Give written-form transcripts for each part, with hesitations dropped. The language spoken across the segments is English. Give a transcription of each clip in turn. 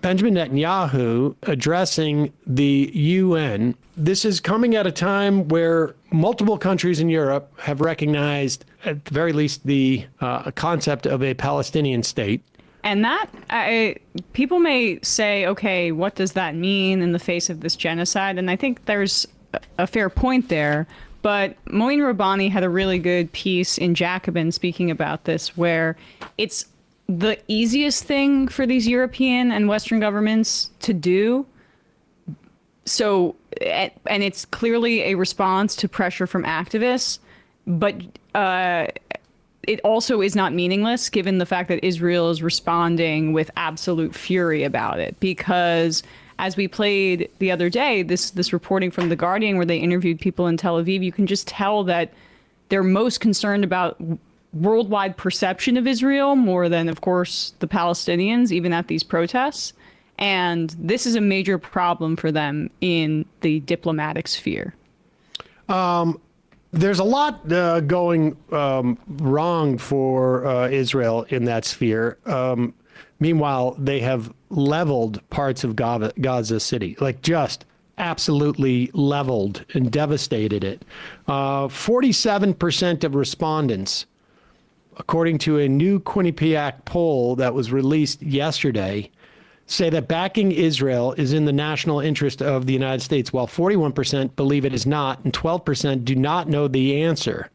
Benjamin Netanyahu addressing the UN. This is coming at a time where multiple countries in Europe have recognized, at the very least, the concept of a Palestinian state. And that, people may say, okay, what does that mean in the face of this genocide? And I think there's a fair point there. But Moin Rabbani had a really good piece in Jacobin speaking about this, where it's the easiest thing for these European and Western governments to do. So, and it's clearly a response to pressure from activists, but it also is not meaningless given the fact that Israel is responding with absolute fury about it. Because as we played the other day, this reporting from The Guardian where they interviewed people in Tel Aviv, you can just tell that they're most concerned about worldwide perception of Israel more than, of course, the Palestinians, even at these protests. And this is a major problem for them in the diplomatic sphere. There's a lot going wrong for Israel in that sphere. Meanwhile, they have leveled parts of Gaza City, like just absolutely leveled and devastated it. 47% of respondents, according to a new Quinnipiac poll that was released yesterday, say that backing Israel is in the national interest of the United States, while 41% believe it is not, and 12% do not know the answer.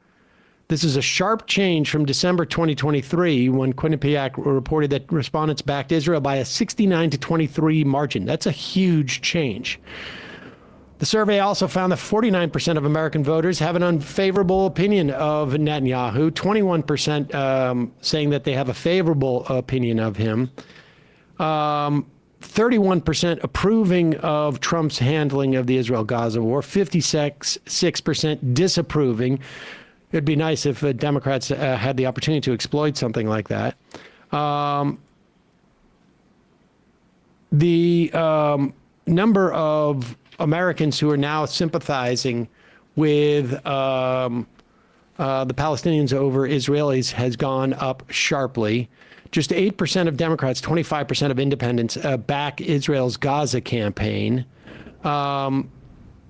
This is a sharp change from December 2023, when Quinnipiac reported that respondents backed Israel by a 69-23 margin. That's a huge change. The survey also found that 49% of American voters have an unfavorable opinion of Netanyahu, 21% saying that they have a favorable opinion of him. 31% approving of Trump's handling of the Israel-Gaza war, 56% disapproving. It'd be nice if Democrats had the opportunity to exploit something like that. The number of Americans who are now sympathizing with the Palestinians over Israelis has gone up sharply. Just 8% of Democrats, 25% of independents back Israel's Gaza campaign.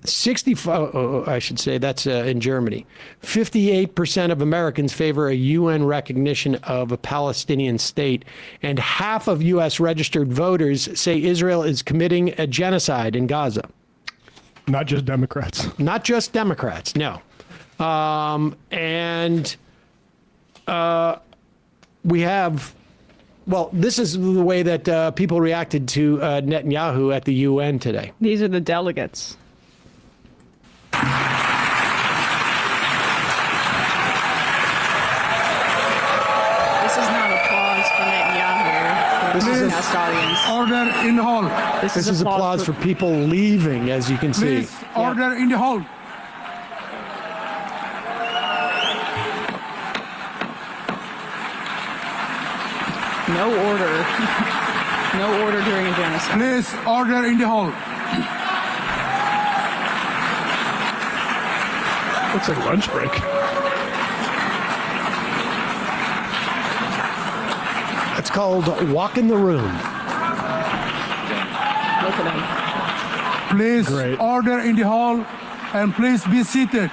65, I should say, that's in Germany. 58% of Americans favor a UN recognition of a Palestinian state, and half of U.S. registered voters say Israel is committing a genocide in Gaza. Not just Democrats. Not just Democrats, no. We have... Well, this is the way that people reacted to Netanyahu at the UN today. These are the delegates. This is not applause for Netanyahu. This is past audience. Order in the hall. This is applause for people leaving, as you can see. Please, order in the hall. No order. No order during a genocide. Please, order in the hall. Looks like lunch break. It's called Walk in the Room. Look at them. Please, Great. order in the hall, and please be seated.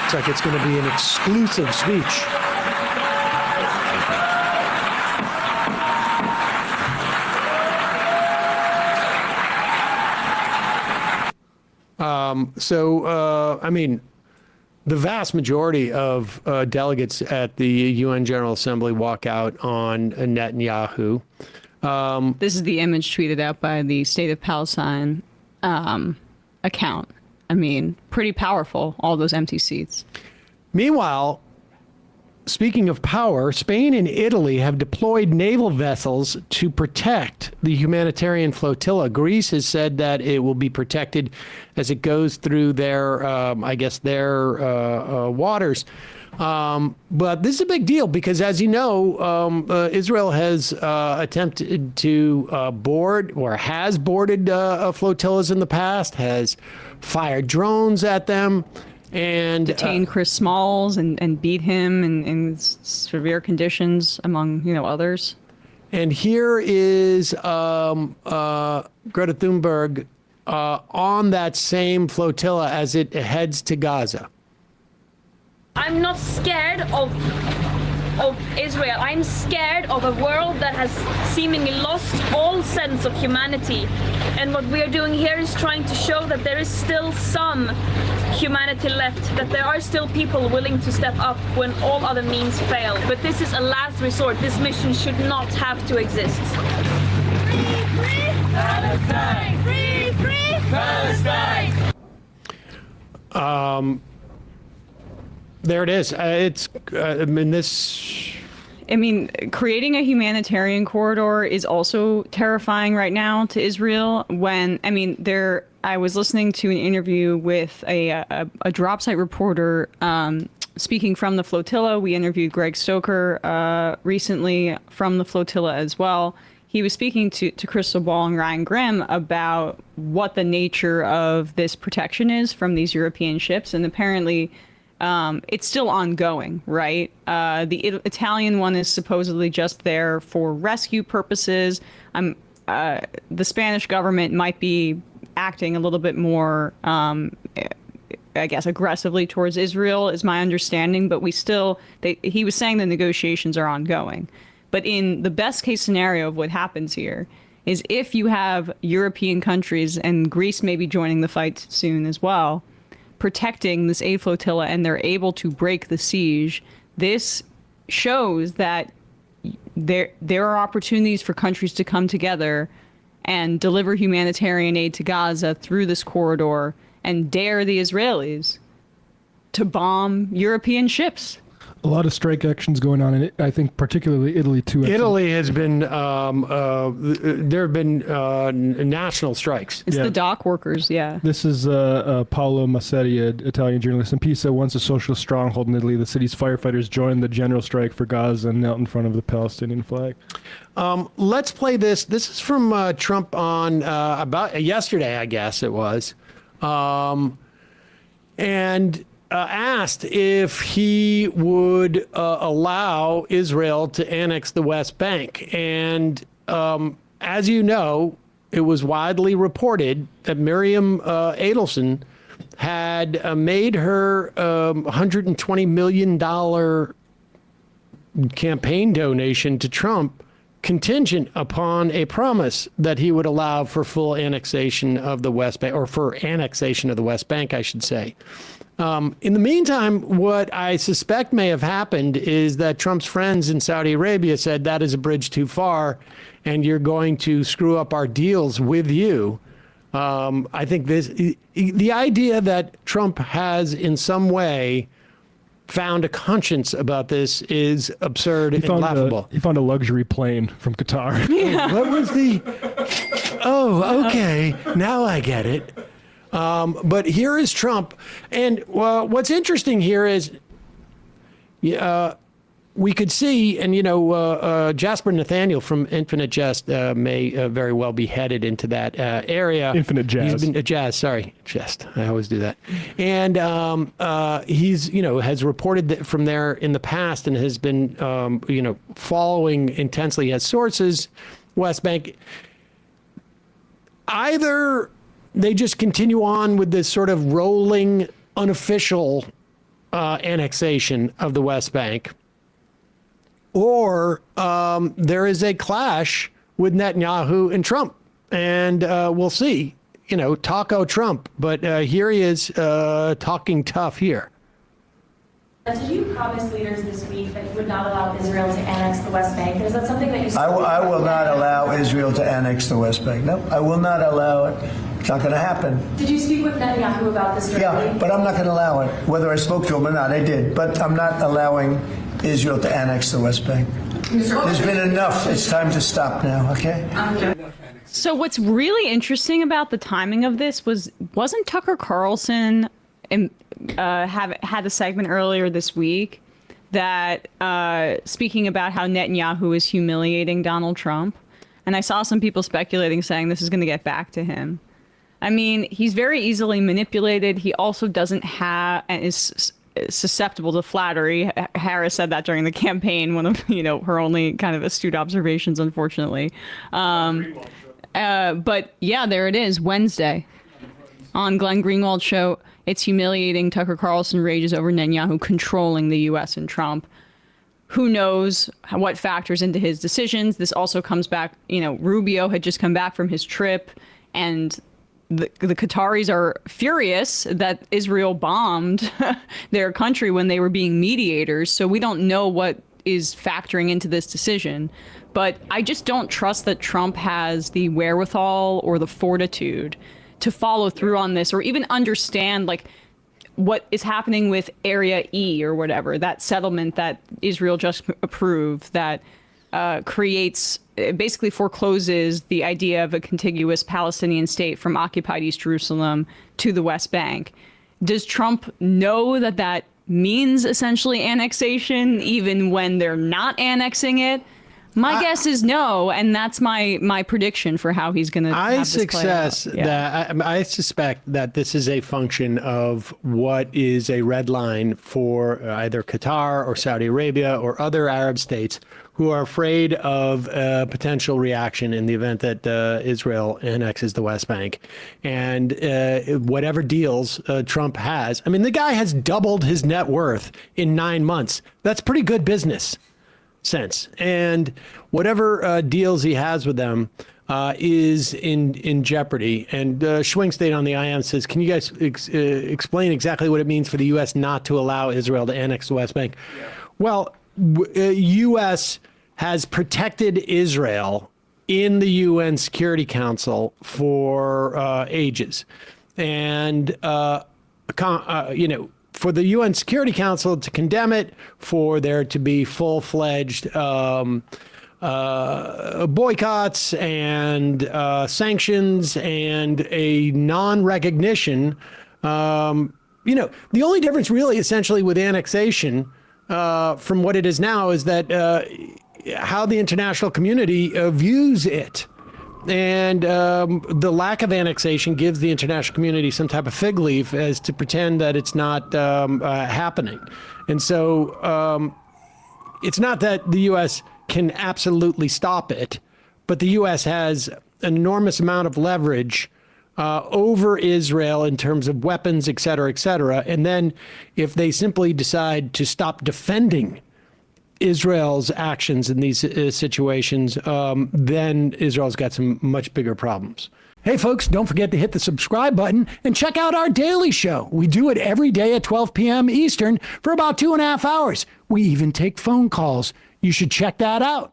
Looks like it's going to be an exclusive speech. I mean, the vast majority of delegates at the UN General Assembly walk out on Netanyahu. This is the image tweeted out by the State of Palestine account. I mean, pretty powerful, all those empty seats. Meanwhile, speaking of power, Spain and Italy have deployed naval vessels to protect the humanitarian flotilla. Greece has said that it will be protected as it goes through their, waters. But this is a big deal because, as you know, Israel has attempted to board or has boarded flotillas in the past, has fired drones at them. and Detained Chris Smalls and beat him in severe conditions, among others. And here is Greta Thunberg on that same flotilla as it heads to Gaza. I'm not scared of Israel. I'm scared of a world that has seemingly lost all sense of humanity. And what we are doing here is trying to show that there is still some humanity left, that there are still people willing to step up when all other means fail. But this is a last resort. This mission should not have to exist. Free, free Palestine! Free, free Palestine! There it is. Creating a humanitarian corridor is also terrifying right now to Israel. I was listening to an interview with a drop site reporter speaking from the flotilla. We interviewed Greg Stoker recently from the flotilla as well. He was speaking to Crystal Ball and Ryan Grimm about what the nature of this protection is from these European ships, and apparently it's still ongoing, right? The Italian one is supposedly just there for rescue purposes. The Spanish government might be acting a little bit more, aggressively towards Israel, is my understanding. But he was saying the negotiations are ongoing. But in the best case scenario of what happens here is if you have European countries, and Greece may be joining the fight soon as well, protecting this aid flotilla, and they're able to break the siege, this shows that there are opportunities for countries to come together and deliver humanitarian aid to Gaza through this corridor and dare the Israelis to bomb European ships. A lot of strike actions going on in it. I think particularly Italy too. Italy has been, there have been national strikes. It's the dock workers, yeah. This is Paolo Massetti, an Italian journalist in Pisa, once a socialist stronghold in Italy. The city's firefighters joined the general strike for Gaza and knelt in front of the Palestinian flag. Let's play this. This is from Trump on about yesterday, I guess it was. Asked if he would allow Israel to annex the West Bank. And as you know, it was widely reported that Miriam Adelson had made her $120 million campaign donation to Trump contingent upon a promise that he would allow for full annexation of the West Bank, or for annexation of the West Bank, I should say. In the meantime, what I suspect may have happened is that Trump's friends in Saudi Arabia said that is a bridge too far, and you're going to screw up our deals with you. I think the idea that Trump has in some way found a conscience about this is absurd and laughable. He found a luxury plane from Qatar. Yeah. What was the... Oh, okay. Now I get it. But here is Trump. And what's interesting here is we could see, and Jasper Nathaniel from Infinite Jest may very well be headed into that area. Infinite Jazz. He's been Jest. I always do that. And he's has reported from there in the past and has been following intensely as sources West Bank. Either they just continue on with this sort of rolling, unofficial annexation of the West Bank, or there is a clash with Netanyahu and Trump. And we'll see, taco Trump. But here he is talking tough here. Did you promise leaders this week that you would not allow Israel to annex the West Bank? Is that something that you... I will not allow Israel to annex the West Bank. No, I will not allow it. It's not going to happen. Did you speak with Netanyahu about this directly? Yeah, but I'm not going to allow it. Whether I spoke to him or not, I did. But I'm not allowing Israel to annex the West Bank. There's been enough. It's time to stop now, okay? So what's really interesting about the timing of this wasn't Tucker Carlson had a segment earlier this week that speaking about how Netanyahu is humiliating Donald Trump. And I saw some people speculating saying this is going to get back to him. I mean, he's very easily manipulated. He also doesn't have and is susceptible to flattery. Harris said that during the campaign, one of her only kind of astute observations, unfortunately. But yeah, there it is, Wednesday on Glenn Greenwald's show. It's humiliating. Tucker Carlson rages over Netanyahu controlling the U.S. and Trump. Who knows what factors into his decisions? This also comes back, Rubio had just come back from his trip, and the Qataris are furious that Israel bombed their country when they were being mediators. So we don't know what is factoring into this decision. But I just don't trust that Trump has the wherewithal or the fortitude to follow through on this, or even understand what is happening with Area E or whatever, that settlement that Israel just approved that basically forecloses the idea of a contiguous Palestinian state from occupied East Jerusalem to the West Bank. Does Trump know that that means essentially annexation, even when they're not annexing it? My guess is no, and that's my prediction for how he's going to. I suspect that this is a function of what is a red line for either Qatar or Saudi Arabia or other Arab states who are afraid of a potential reaction in the event that Israel annexes the West Bank, and whatever deals Trump has. I mean, the guy has doubled his net worth in 9 months. That's pretty good business sense, and whatever deals he has with them is in jeopardy. And Schwing State on the IM says, can you guys explain exactly what it means for the U.S. not to allow Israel to annex the West Bank? Yeah. Well, U.S. has protected Israel in the UN Security Council for ages, and for the UN Security Council to condemn it, for there to be full-fledged boycotts and sanctions and a non-recognition. The only difference really essentially with annexation from what it is now is that how the international community views it. And the lack of annexation gives the international community some type of fig leaf as to pretend that it's not happening. And so it's not that the U.S. can absolutely stop it, but the U.S. has an enormous amount of leverage over Israel in terms of weapons, et cetera, et cetera. And then if they simply decide to stop defending Israel's actions in these situations, then Israel's got some much bigger problems. Hey, folks, don't forget to hit the subscribe button and check out our daily show. We do it every day at 12 p.m. Eastern for about 2.5 hours. We even take phone calls. You should check that out.